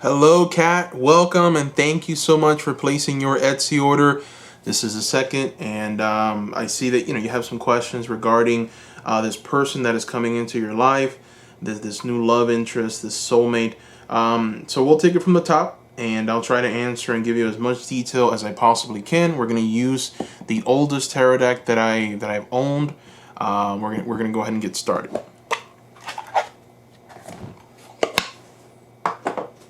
Hello, Kat. Welcome and thank you so much for placing your Etsy order. This is the second, and I see that you have some questions regarding this person that is coming into your life, this new love interest, this soulmate. So we'll take it from the top, and I'll try to answer and give you as much detail as I possibly can. We're going to use the oldest tarot deck that I've owned. We're gonna go ahead and get started.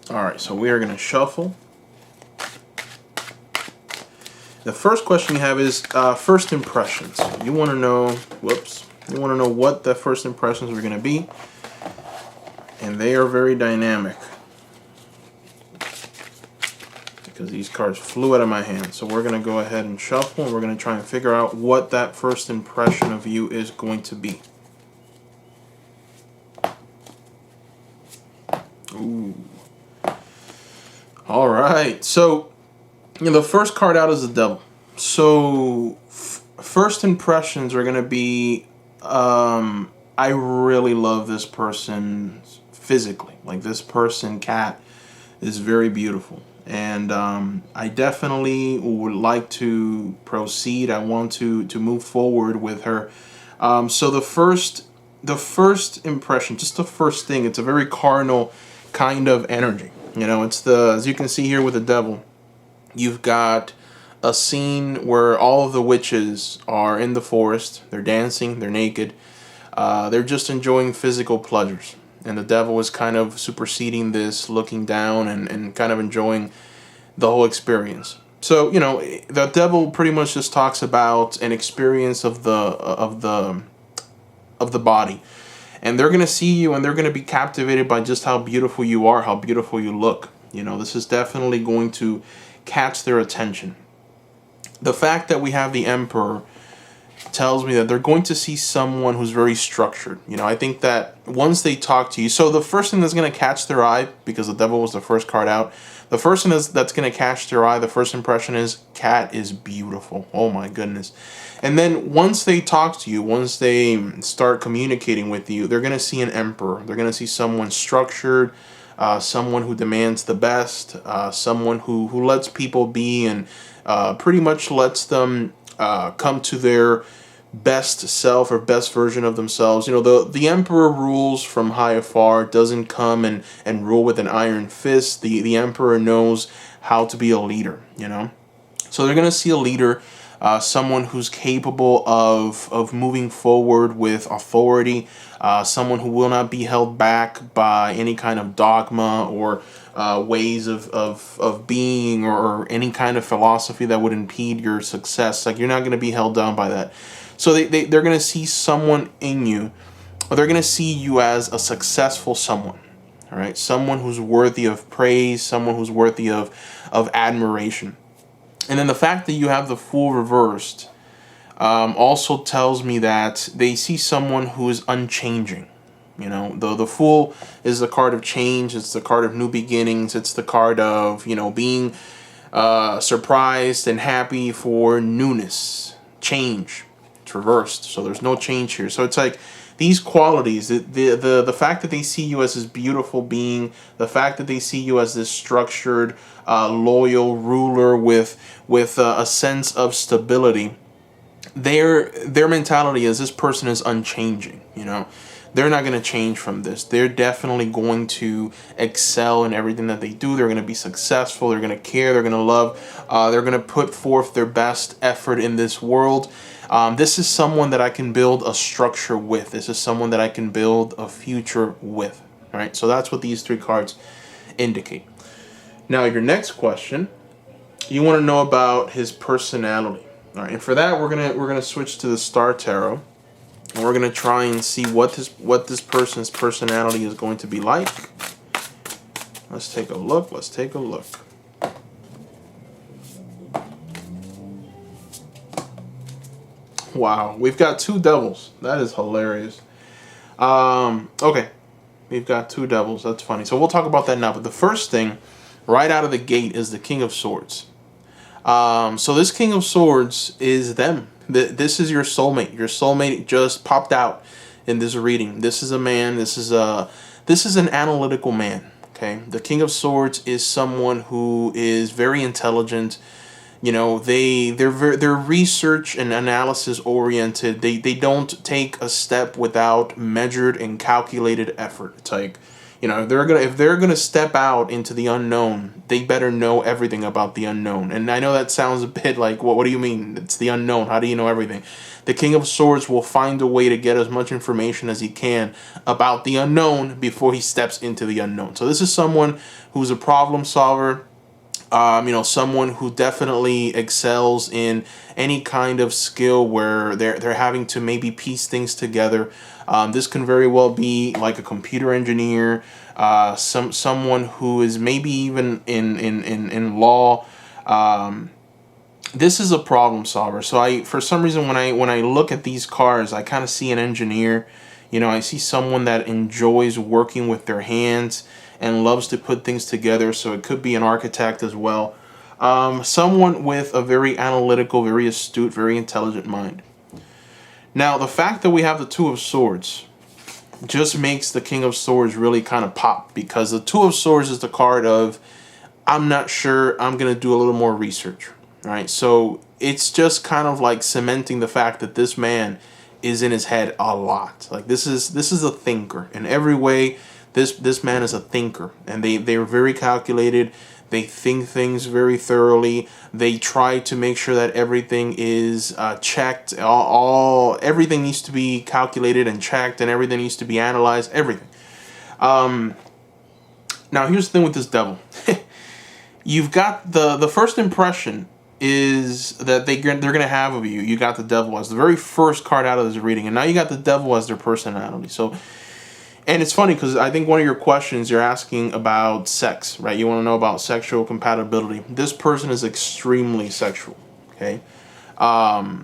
All right, so we are going to shuffle. The first question you have is first impressions. You want to know, you want to know what the first impressions are going to be, and they are very dynamic because these cards flew out of my hand. So we're going to go ahead and shuffle, and we're going to try and figure out what that first impression of you is going to be. Ooh. All right, so the first card out is the Devil. So first impressions are gonna be, I really love this person physically. Like, this person, Kat, is very beautiful, and I definitely would like to proceed. I want to move forward with her. So the first impression, just the first thing, it's a very cardinal kind of energy. It's as you can see here with the Devil, you've got a scene where all of the witches are in the forest. They're dancing, they're naked, they're just enjoying physical pleasures. And the Devil is kind of superseding this, looking down and kind of enjoying the whole experience. So, the Devil pretty much just talks about an experience of the body. And they're going to see you, and they're going to be captivated by just how beautiful you are, how beautiful you look. This is definitely going to catch their attention. The fact that we have the Emperor tells me that they're going to see someone who's very structured. I think that once they talk to you, so the first thing that's going to catch their eye, because the Devil was the first card out, the first thing that's going to catch their eye, the first impression is, Kat is beautiful. Oh my goodness. And then once they talk to you, once they start communicating with you, they're going to see an Emperor. They're going to see someone structured, someone who demands the best, someone who lets people be and pretty much lets them come to their best self or best version of themselves. The Emperor rules from high afar, doesn't come and rule with an iron fist. The Emperor knows how to be a leader, So they're going to see a leader, someone who's capable of moving forward with authority, someone who will not be held back by any kind of dogma or ways of being or any kind of philosophy that would impede your success. Like, you're not going to be held down by that. So they're going to see someone in you, or they're going to see you as a successful someone. All right, someone who's worthy of praise, someone who's worthy of admiration. And then the fact that you have the Fool reversed also tells me that they see someone who is unchanging. The Fool is the card of change. It's the card of new beginnings. It's the card of, being surprised and happy for newness, change. It's reversed, so there's no change here. So it's like these qualities, the fact that they see you as this beautiful being, the fact that they see you as this structured, loyal ruler with a sense of stability. Their mentality is, this person is unchanging. They're not going to change from this. They're definitely going to excel in everything that they do. They're going to be successful. They're going to care. They're going to love. They're going to put forth their best effort in this world. This is someone that I can build a structure with. This is someone that I can build a future with. All right. So that's what these three cards indicate. Now, your next question, you want to know about his personality. All right. And for that, we're gonna switch to the Star Tarot. And we're going to try and see what this person's personality is going to be like. Let's take a look. Wow, we've got two devils. That is hilarious. Okay, we've got two devils. That's funny. So we'll talk about that now. But the first thing, right out of the gate, is the King of Swords. So this King of Swords is them. This is your soulmate. Your soulmate just popped out in this reading. This is a man. This is an analytical man. Okay, the King of Swords is someone who is very intelligent. You know, they're research and analysis oriented. They don't take a step without measured and calculated effort. It's like, you know, if they're gonna step out into the unknown, they better know everything about the unknown. And I know that sounds a bit like, what do you mean? It's the unknown. How do you know everything? The King of Swords will find a way to get as much information as he can about the unknown before he steps into the unknown. So this is someone who's a problem solver. You know, someone who definitely excels in any kind of skill where they're having to maybe piece things together. This can very well be like a computer engineer, someone who is maybe even in law. This is a problem solver. So for some reason, when I look at these cards, I kind of see an engineer. You know, I see someone that enjoys working with their hands and loves to put things together. So it could be an architect as well. Someone with a very analytical, very astute, very intelligent mind. Now, the fact that we have the Two of Swords just makes the King of Swords really kind of pop, because the Two of Swords is the card of, I'm not sure, I'm going to do a little more research, right? So it's just kind of like cementing the fact that this man is in his head a lot. Like, this is a thinker in every way. This man is a thinker, and they're very calculated. They think things very thoroughly. They try to make sure that everything is checked. Everything needs to be calculated and checked, and everything needs to be analyzed. Everything. Now here's the thing with this devil. You've got the first impression is that they're gonna have of you. You got the devil as the very first card out of this reading, and now you got the devil as their personality. So. And it's funny because I think one of your questions, you're asking about sex, right? You want to know about sexual compatibility. This person is extremely sexual, okay?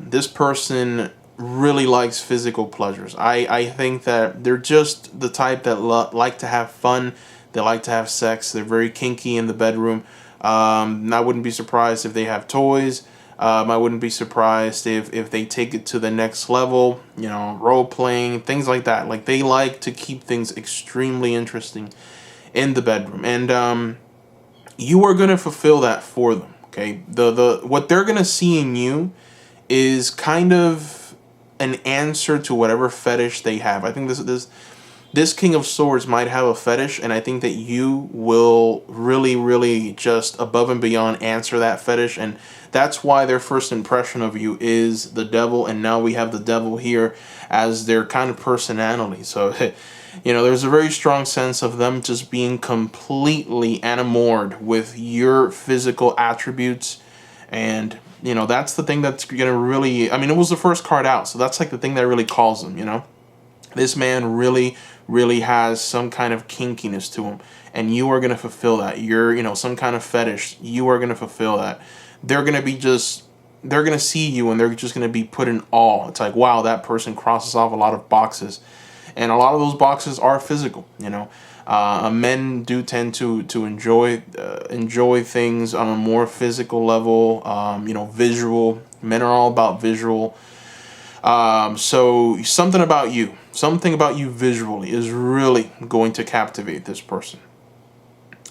This person really likes physical pleasures. I think that they're just the type that like to have fun. They like to have sex. They're very kinky in the bedroom. I wouldn't be surprised if they have toys. I wouldn't be surprised if they take it to the next level, you know, role playing, things like that. Like, they like to keep things extremely interesting in the bedroom. And you are going to fulfill that for them, okay? What they're going to see in you is kind of an answer to whatever fetish they have. I think this King of Swords might have a fetish, and I think that you will really, really just above and beyond answer that fetish. And that's why their first impression of you is the devil, and now we have the devil here as their kind of personality. So, you know, there's a very strong sense of them just being completely enamored with your physical attributes. And, you know, that's the thing that's going to really, I mean, it was the first card out, so that's like the thing that really calls them, you know? This man really, really has some kind of kinkiness to him, and you are going to fulfill that. You're, you know, some kind of fetish, you are going to fulfill that. They're going to see you, and they're just going to be put in awe. It's like, wow, that person crosses off a lot of boxes, and a lot of those boxes are physical, you know. Men do tend to enjoy things on a more physical level, you know, visual. Men are all about visual. So something about you visually is really going to captivate this person.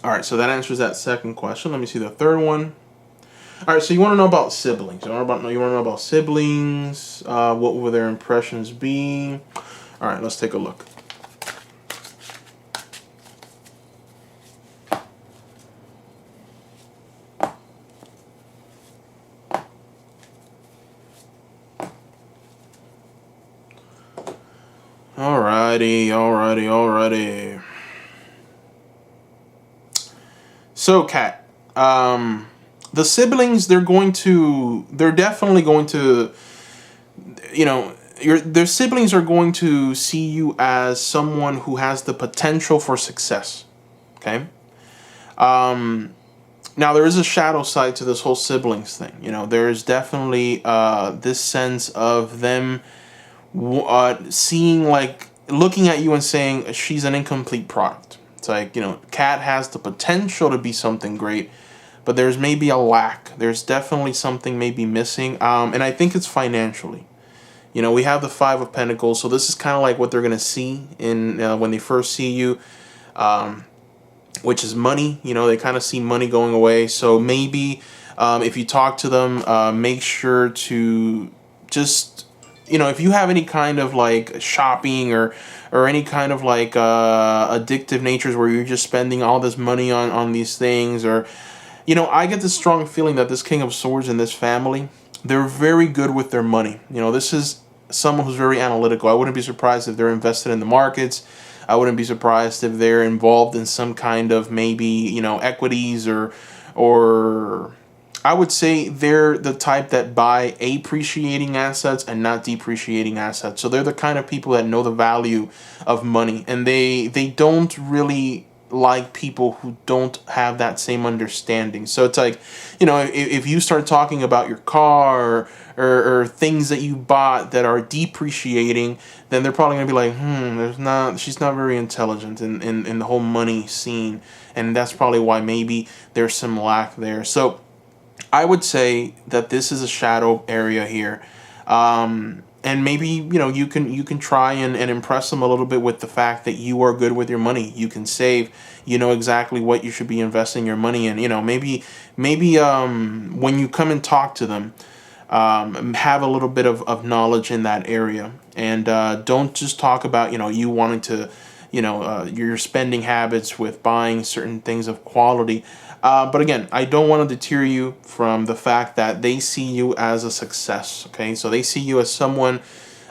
All right, so that answers that second question. Let me see the third one. All right, so you want to know about siblings. You want to know about siblings. What will their impressions be? All right, let's take a look. Alrighty. So, Kat, the siblings, they're definitely going to, you know, their siblings are going to see you as someone who has the potential for success, okay? Now, there is a shadow side to this whole siblings thing. You know, there is definitely this sense of them seeing, like, looking at you and saying she's an incomplete product. It's like, you know, Kat has the potential to be something great, but there's maybe a lack. There's definitely something maybe missing, and I think it's financially. You know, we have the Five of Pentacles, so this is kind of like what they're going to see in when they first see you. which is money. You know, they kind of see money going away. So maybe if you talk to them, make sure to just, you know, if you have any kind of like shopping or any kind of like addictive natures where you're just spending all this money on these things, or, you know, I get this strong feeling that this King of Swords and this family, they're very good with their money. You know, this is someone who's very analytical. I wouldn't be surprised if they're invested in the markets. I wouldn't be surprised if they're involved in some kind of maybe, you know, equities, or I would say they're the type that buy appreciating assets and not depreciating assets. So they're the kind of people that know the value of money, and they don't really like people who don't have that same understanding. So it's like, you know, if you start talking about your car, or things that you bought that are depreciating, then they're probably gonna be like, she's not very intelligent in the whole money scene, and that's probably why maybe there's some lack there. So I would say that this is a shadow area here. And maybe, you know, you can try and impress them a little bit with the fact that you are good with your money. You can save. You know exactly what you should be investing your money in. You know, maybe when you come and talk to them, have a little bit of knowledge in that area, and don't just talk about, you know, you wanting to, you know, your spending habits with buying certain things of quality. But again, I don't want to deter you from the fact that they see you as a success. Okay, so they see you as someone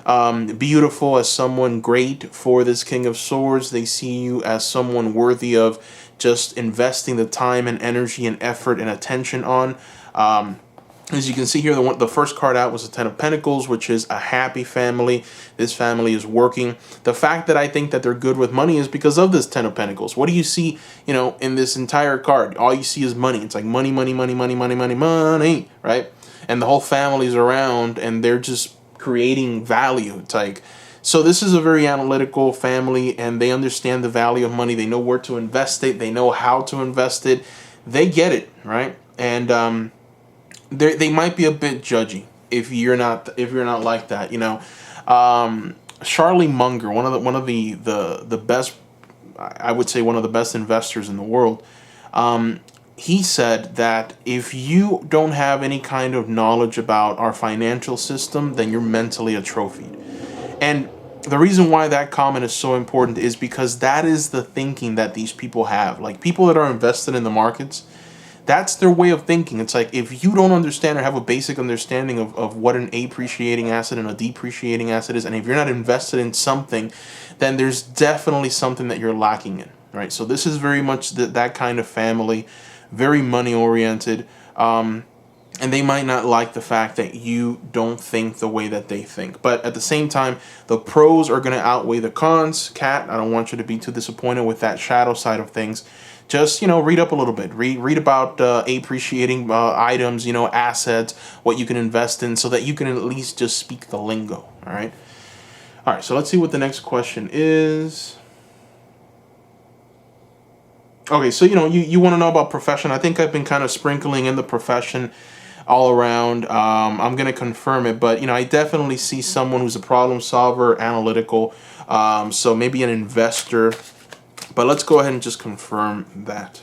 beautiful, as someone great for this King of Swords. They see you as someone worthy of just investing the time and energy and effort and attention on. As you can see here, the first card out was the Ten of Pentacles, which is a happy family. This family is working. The fact that I think that they're good with money is because of this Ten of Pentacles. What do you see, you know, in this entire card? All you see is money. It's like money, money, money, money, money, money, money, right? And the whole family's around, and they're just creating value. It's like, so this is a very analytical family, and they understand the value of money. They know where to invest it. They know how to invest it. They get it, right? And they might be a bit judgy if you're not like that, you know. Charlie Munger, one of the best, I would say one of the best investors in the world, he said that if you don't have any kind of knowledge about our financial system, then you're mentally atrophied. And the reason why that comment is so important is because that is the thinking that these people have. Like, people that are invested in the markets, that's their way of thinking. It's like, if you don't understand or have a basic understanding of what an appreciating asset and a depreciating asset is, and if you're not invested in something, then there's definitely something that you're lacking in, right? So this is very much that kind of family, very money oriented, and they might not like the fact that you don't think the way that they think. But at the same time, the pros are going to outweigh the cons. Kat, I don't want you to be too disappointed with that shadow side of things. Just, you know, read up a little bit. Read about appreciating items, you know, assets, what you can invest in, so that you can at least just speak the lingo. All right. All right. So let's see what the next question is. Okay. So, you know, you want to know about profession. I think I've been kind of sprinkling in the profession all around. I'm going to confirm it, but, you know, I definitely see someone who's a problem solver, analytical. So maybe an investor. But let's go ahead and just confirm that.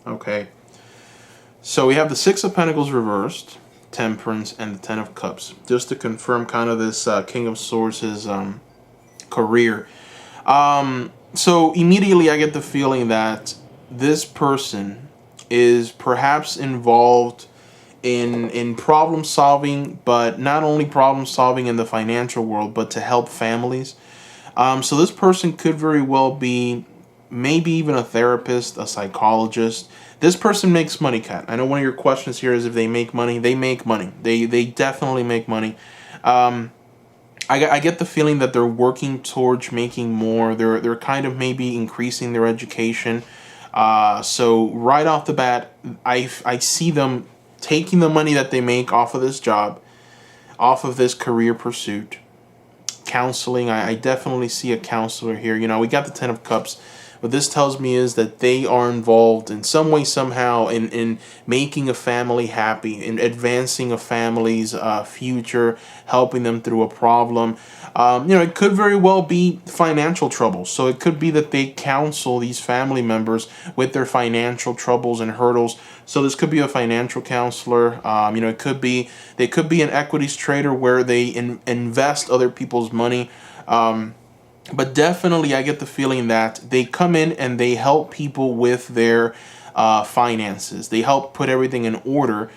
Okay. So we have the Six of Pentacles reversed, Temperance, and the Ten of Cups. Just to confirm kind of this King of Swords, his career. So immediately I get the feeling that this person is perhaps involved in problem solving, but not only problem solving in the financial world, but to help families. So this person could very well be maybe even a therapist, a psychologist. This person makes money, Kat. I know one of your questions here is if they make money. They make money. They definitely make money. I get the feeling that they're working towards making more. They're kind of maybe increasing their education. So right off the bat, I see them taking the money that they make off of this job, off of this career pursuit. Counseling, I definitely see a counselor here. You know, we got the Ten of Cups, What this tells me is that they are involved in some way, somehow, in making a family happy, in advancing a family's future, helping them through a problem. It could very well be financial troubles. So it could be that they counsel these family members with their financial troubles and hurdles. So this could be a financial counselor. It could be they could be an equities trader where they invest other people's money. But definitely, I get the feeling that they come in and they help people with their finances. They help put everything in order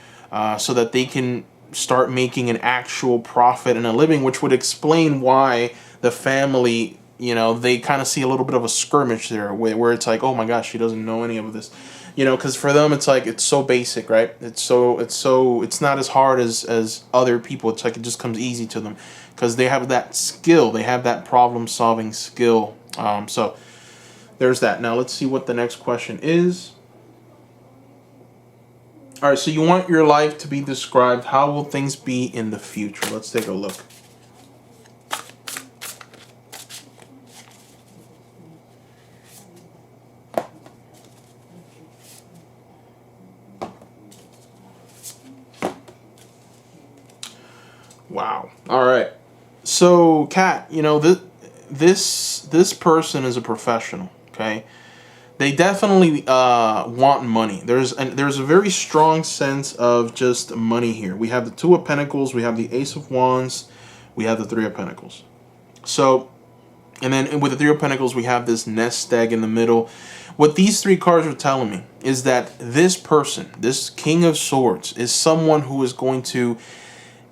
so that they can start making an actual profit and a living, which would explain why the family, they kind of see a little bit of a skirmish there where it's like, oh my gosh, she doesn't know any of this. Because for them it's like it's so basic, right? It's not as hard as other people. It's like it just comes easy to them because they have that skill. They have that problem solving skill. So there's that. Now let's see what the next question is. All right, so you want your life to be described. How will things be in the future? Let's take a look. Wow. All right. So, Kat, this person is a professional. Okay, they definitely want money. There's a very strong sense of just money here. We have the Two of Pentacles, we have the Ace of Wands, we have the Three of Pentacles. So, and then with the Three of Pentacles, we have this nest egg in the middle. What these three cards are telling me is that this person, this King of Swords, is someone who is going to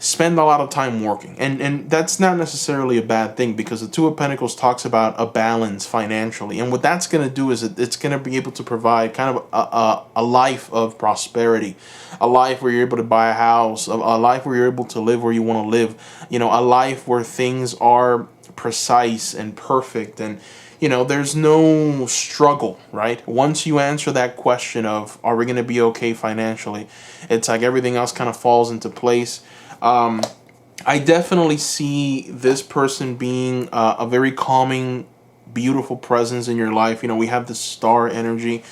spend a lot of time working. And that's not necessarily a bad thing because the Two of Pentacles talks about a balance financially. And what that's going to do is it's going to be able to provide kind of a life of prosperity, a life where you're able to buy a house, a life where you're able to live where you want to live, a life where things are precise and perfect and there's no struggle, right? Once you answer that question of, are we going to be okay financially? It's like everything else kind of falls into place. I definitely see this person being a very calming, beautiful presence in your life. We have the star energy.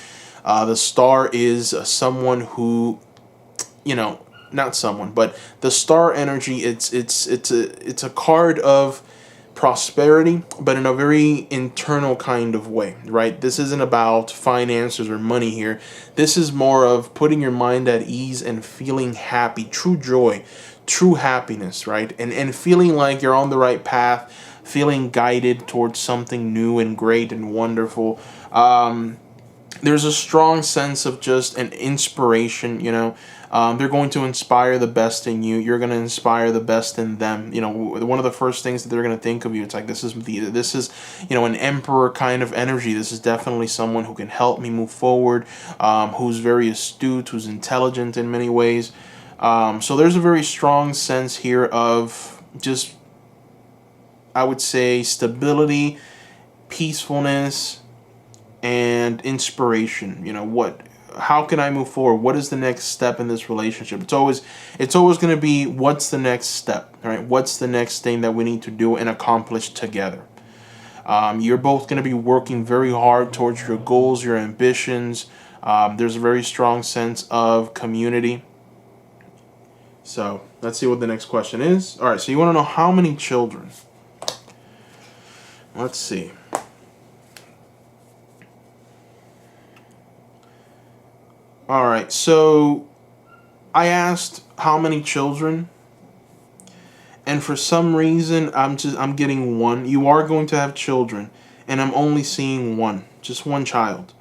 The star is someone who, not someone, but the star energy. It's a card of prosperity, but in a very internal kind of way, right? This isn't about finances or money here. This is more of putting your mind at ease and feeling happy, true joy, true happiness, right? And feeling like you're on the right path, feeling guided towards something new and great and wonderful. There's a strong sense of just an inspiration, they're going to inspire the best in you. You're going to inspire the best in them. One of the first things that they're going to think of you, it's like, this is an emperor kind of energy. This is definitely someone who can help me move forward, who's very astute, who's intelligent in many ways. So there's a very strong sense here of just, I would say, stability, peacefulness, and inspiration. How can I move forward? What is the next step in this relationship? It's always going to be, what's the next step, right? What's the next thing that we need to do and accomplish together? You're both going to be working very hard towards your goals, your ambitions. There's a very strong sense of community. So let's see what the next question is. All right, so you want to know how many children? Let's see. All right, so I asked how many children, and for some reason I'm getting one. You are going to have children, and I'm only seeing one, just one child.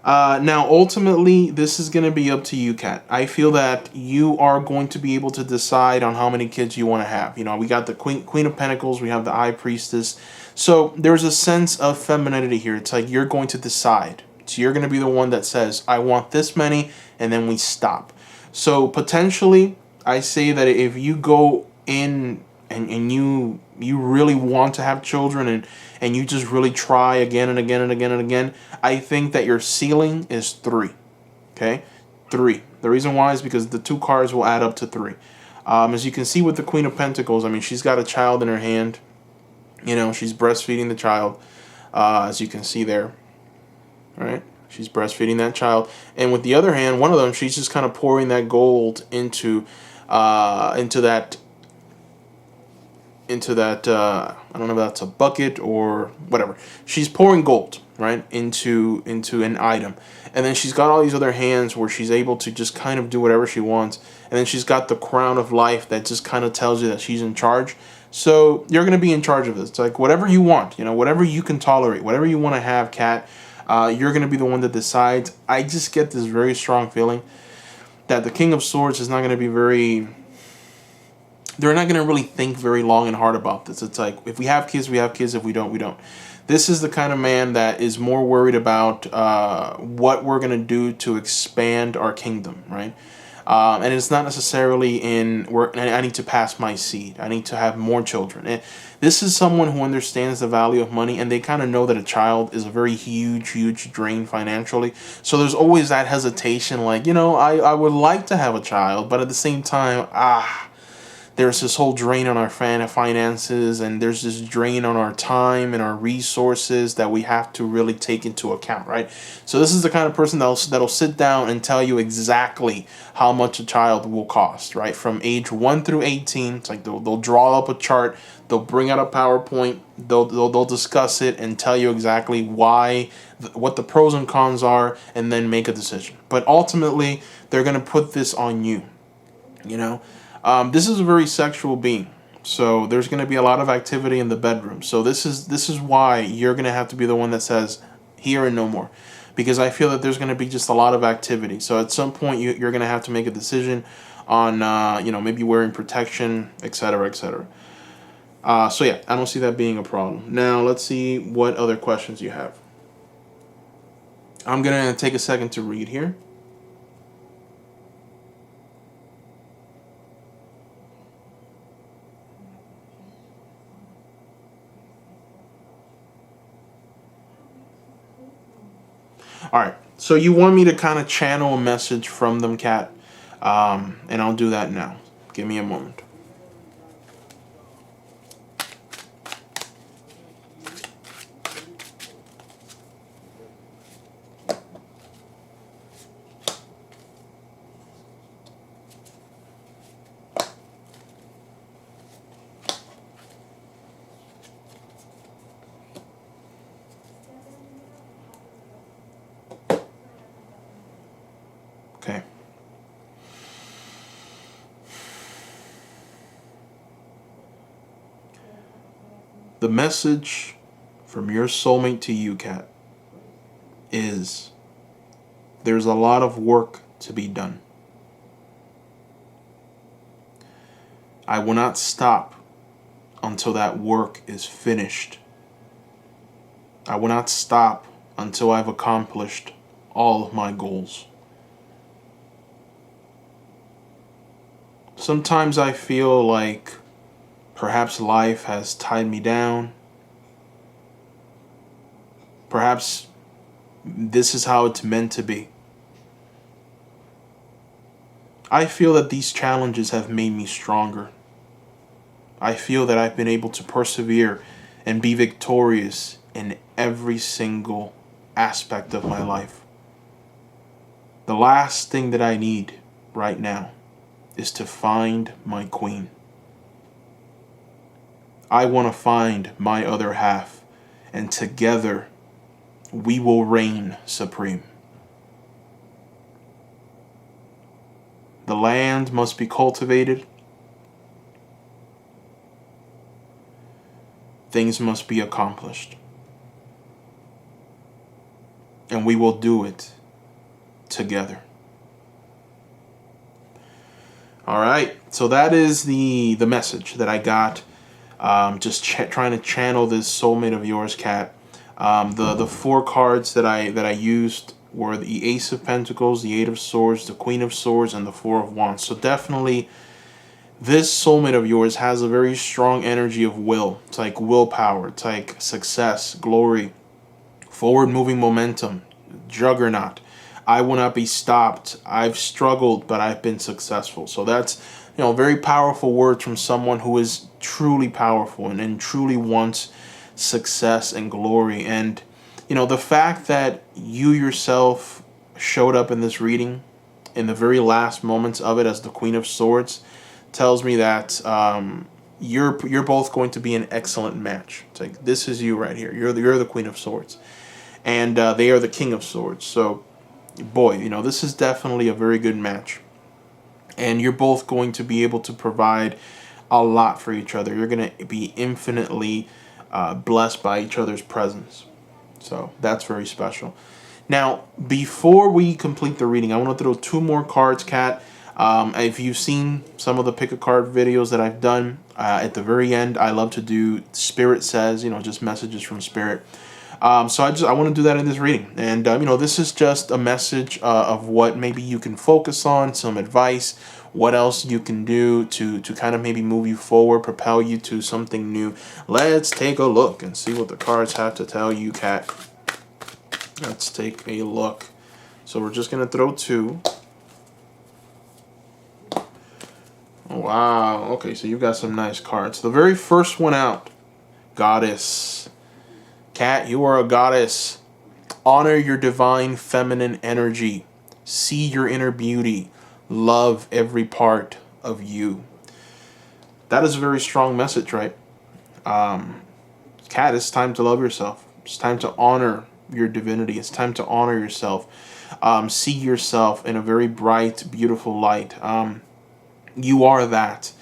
Now, ultimately, this is going to be up to you, Kat. I feel that you are going to be able to decide on how many kids you want to have. We got the Queen of Pentacles, we have the High Priestess. So there's a sense of femininity here. It's like you're going to decide. So you're going to be the one that says, I want this many, and then we stop. So potentially, I say that if you go in and you really want to have children and you just really try again and again and again and again, I think that your ceiling is 3. Okay? 3. The reason why is because the 2 cards will add up to 3. As you can see with the Queen of Pentacles, she's got a child in her hand. She's breastfeeding the child, as you can see there. right? She's breastfeeding that child, and with the other hand, one of them, she's just kind of pouring that gold into that I don't know if that's a bucket or whatever. She's pouring gold, right, into an item. And then she's got all these other hands where she's able to just kind of do whatever she wants. And then she's got the crown of life that just kind of tells you that she's in charge. So you're going to be in charge of this. It's like whatever you want, whatever you can tolerate, whatever you want to have, Kat, you're going to be the one that decides. I just get this very strong feeling that the King of Swords is not going to be very... They're not going to really think very long and hard about this. It's like, if we have kids, we have kids. If we don't, we don't. This is the kind of man that is more worried about what we're going to do to expand our kingdom, right? And it's not necessarily I need to pass my seed. I need to have more children. And this is someone who understands the value of money, and they kind of know that a child is a very huge drain financially. So there's always that hesitation, like, I would like to have a child, but at the same time, there's this whole drain on our finances, and there's this drain on our time and our resources that we have to really take into account, right? So this is the kind of person that'll sit down and tell you exactly how much a child will cost, right? From age 1 through 18, it's like they'll draw up a chart, they'll bring out a PowerPoint, they'll discuss it and tell you exactly why, what the pros and cons are, and then make a decision. But ultimately, they're going to put this on you, This is a very sexual being, so there's going to be a lot of activity in the bedroom. So this is why you're going to have to be the one that says, here and no more, because I feel that there's going to be just a lot of activity. So at some point, you're going to have to make a decision on, maybe wearing protection, etc., etc. So yeah, I don't see that being a problem. Now, let's see what other questions you have. I'm going to take a second to read here. All right, so you want me to kind of channel a message from them, Kat, and I'll do that now. Give me a moment. Okay. The message from your soulmate to you, Kat, is there's a lot of work to be done. I will not stop until that work is finished. I will not stop until I've accomplished all of my goals. Sometimes I feel like perhaps life has tied me down. Perhaps this is how it's meant to be. I feel that these challenges have made me stronger. I feel that I've been able to persevere and be victorious in every single aspect of my life. The last thing that I need right now is to find my queen. I want to find my other half, and together we will reign supreme. The land must be cultivated. Things must be accomplished. And we will do it together. All right, so that is the message that I got. Just trying to channel this soulmate of yours, Kat. The 4 cards that I used were the Ace of Pentacles, the 8 of Swords, the Queen of Swords, and the 4 of Wands. So definitely, this soulmate of yours has a very strong energy of will. It's like willpower. It's like success, glory, forward-moving momentum, juggernaut. I will not be stopped. I've struggled, but I've been successful. So that's, very powerful words from someone who is truly powerful and truly wants success and glory. And, the fact that you yourself showed up in this reading in the very last moments of it as the Queen of Swords tells me that you're both going to be an excellent match. It's like, this is you right here. You're the Queen of Swords, and they are the King of Swords. So, boy, this is definitely a very good match, and you're both going to be able to provide a lot for each other. You're going to be infinitely blessed by each other's presence. So that's very special. Now, before we complete the reading, I want to throw two more cards, Kat. If you've seen some of the pick a card videos that I've done, at the very end, I love to do Spirit Says, just messages from Spirit. So I want to do that in this reading. And, this is just a message of what maybe you can focus on, some advice, what else you can do to kind of maybe move you forward, propel you to something new. Let's take a look and see what the cards have to tell you, Kat. Let's take a look. So we're just going to throw two. Wow. Okay, so you've got some nice cards. The very first one out, Goddess. Kat, you are a goddess. Honor your divine feminine energy. See your inner beauty. Love every part of you. That is a very strong message, right? Kat, it's time to love yourself. It's time to honor your divinity. It's time to honor yourself. See yourself in a very bright, beautiful light. You are that.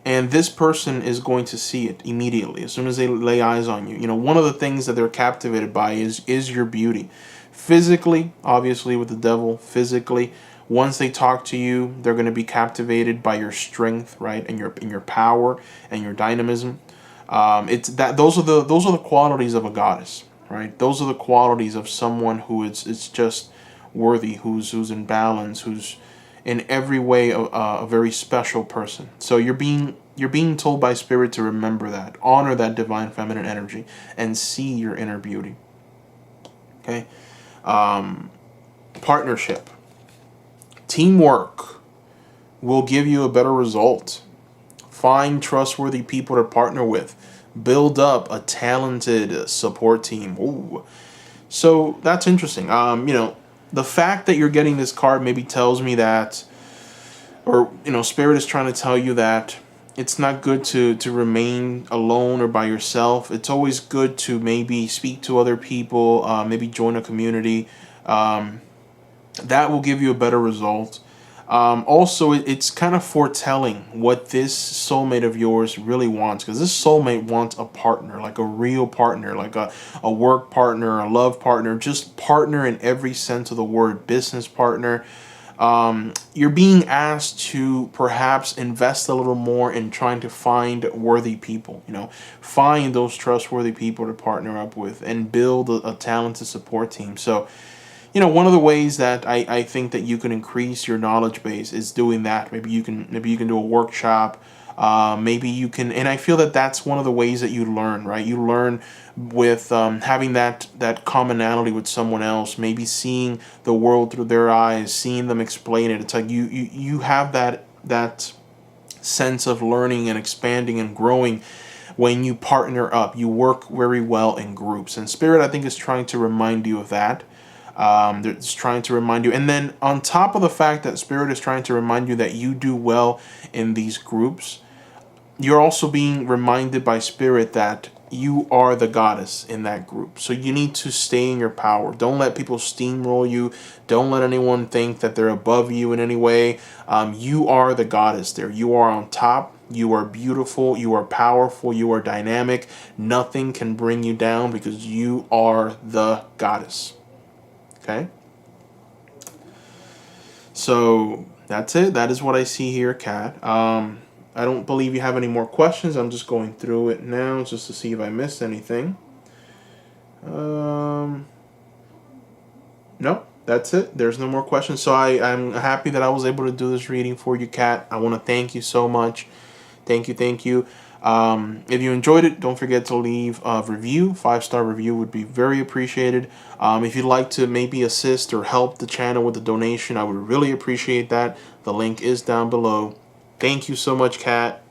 And this person is going to see it immediately, as soon as they lay eyes on you. One of the things that they're captivated by is your beauty. Physically, obviously with the devil, physically. Once they talk to you, they're going to be captivated by your strength, right? And your power and your dynamism. Those are the qualities of a goddess, right? Those are the qualities of someone who is just worthy, who's in balance, who's in every way a very special person. So you're being told by Spirit to remember that, honor that divine feminine energy, and see your inner beauty. Okay, partnership, teamwork will give you a better result. Find trustworthy people to partner with. Build up a talented support team. Ooh. So that's interesting. The fact that you're getting this card maybe tells me that, or, Spirit is trying to tell you that it's not good to remain alone or by yourself. It's always good to maybe speak to other people, maybe join a community. That will give you a better result. Also, it's kind of foretelling what this soulmate of yours really wants, because this soulmate wants a partner, like a real partner, like a work partner, a love partner, just partner in every sense of the word, business partner. You're being asked to perhaps invest a little more in trying to find worthy people, find those trustworthy people to partner up with and build a talented support team. So, one of the ways that I think that you can increase your knowledge base is doing that. Maybe you can do a workshop. Maybe you can, and I feel that that's one of the ways that you learn, right? You learn with having that commonality with someone else, maybe seeing the world through their eyes, seeing them explain it. It's like you have that sense of learning and expanding and growing when you partner up. You work very well in groups, and Spirit, I think, is trying to remind you of that. They're just trying to remind you, and then on top of the fact that Spirit is trying to remind you that you do well in these groups, you're also being reminded by Spirit that you are the goddess in that group. So you need to stay in your power. Don't let people steamroll you. Don't let anyone think that they're above you in any way. You are the goddess there. You are on top. You are beautiful. You are powerful. You are dynamic. Nothing can bring you down because you are the goddess. Okay? So that's it. That is what I see here, Kat. I don't believe you have any more questions. I'm just going through it now just to see if I missed anything. No, that's it. There's no more questions. So I'm happy that I was able to do this reading for you, Kat. I want to thank you so much. Thank you, thank you. If you enjoyed it, don't forget to leave a review. 5-star review would be very appreciated. If you'd like to maybe assist or help the channel with a donation, I would really appreciate that. The link is down below. Thank you so much, Kat.